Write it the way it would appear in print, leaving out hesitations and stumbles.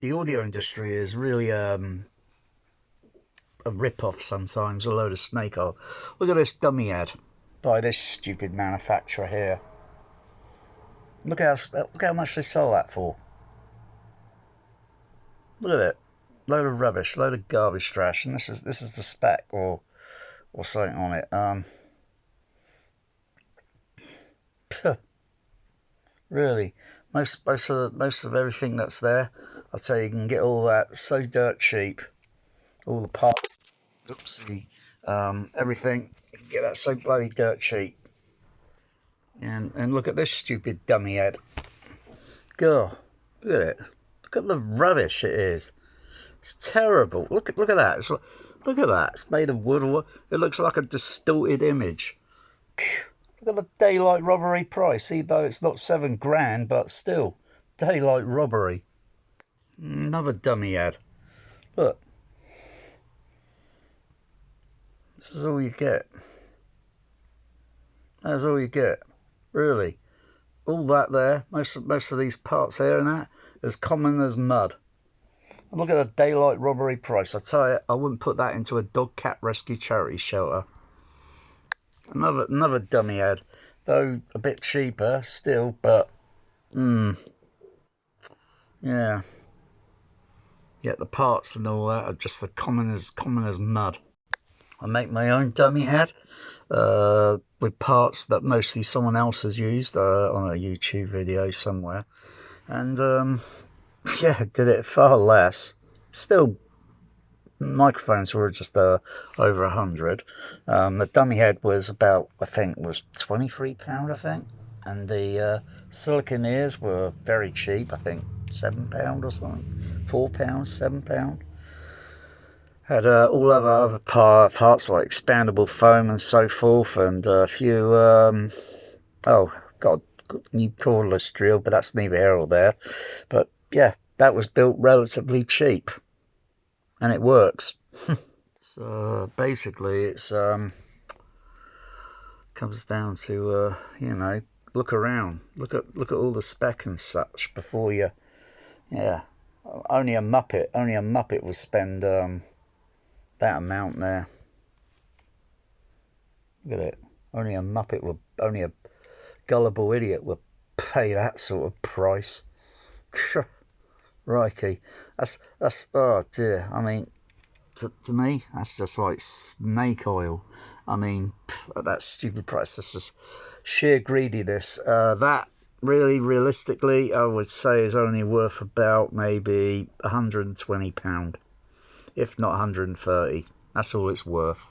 The audio industry is really a rip-off sometimes, a load of snake oil. Look at this dummy ad by this stupid manufacturer here. Look how much they sell that for. Look at it. Load of rubbish, load of garbage trash, and this is the spec or something on it. Really, most of everything that's there, I'll tell you, you can get all that so dirt cheap. All the parts, oopsie, everything, you can get that so bloody dirt cheap. And look at this stupid dummy head. Girl, look at it. Look at the rubbish it is. It's terrible. Look at that. Look at that. It's made of wood. It looks like a distorted image. Look at the daylight robbery price, even though it's not £7 grand, but still, daylight robbery. Another dummy ad. Look. This is all you get. That's all you get. Really. All that there, most of these parts here and that, as common as mud. And look at the daylight robbery price. I tell you, I wouldn't put that into a dog cat rescue charity shelter. Another dummy ad, though a bit cheaper still, but yeah. Yeah, the parts and all that are just the common as mud. I make my own dummy head with parts that mostly someone else has used on a YouTube video somewhere, and yeah, did it far less. Still, microphones were just over 100. The dummy head was about, I think, was £23, I think, and the silicone ears were very cheap. I think £7 or something, £4, £7. Had all other parts like expandable foam and so forth, and a few oh, got a new cordless drill, but that's neither here or there. But yeah, that was built relatively cheap, and it works. So basically, it's comes down to you know, look around, look at all the spec and such before you, yeah. Only a muppet would spend that amount there. Look at it. Only a gullible idiot would pay that sort of price. Crikey, that's oh dear. I mean, to me, that's just like snake oil. I mean, at that stupid price, that's just sheer greediness. That really, realistically, I would say is only worth about maybe £120, if not 130. That's all it's worth.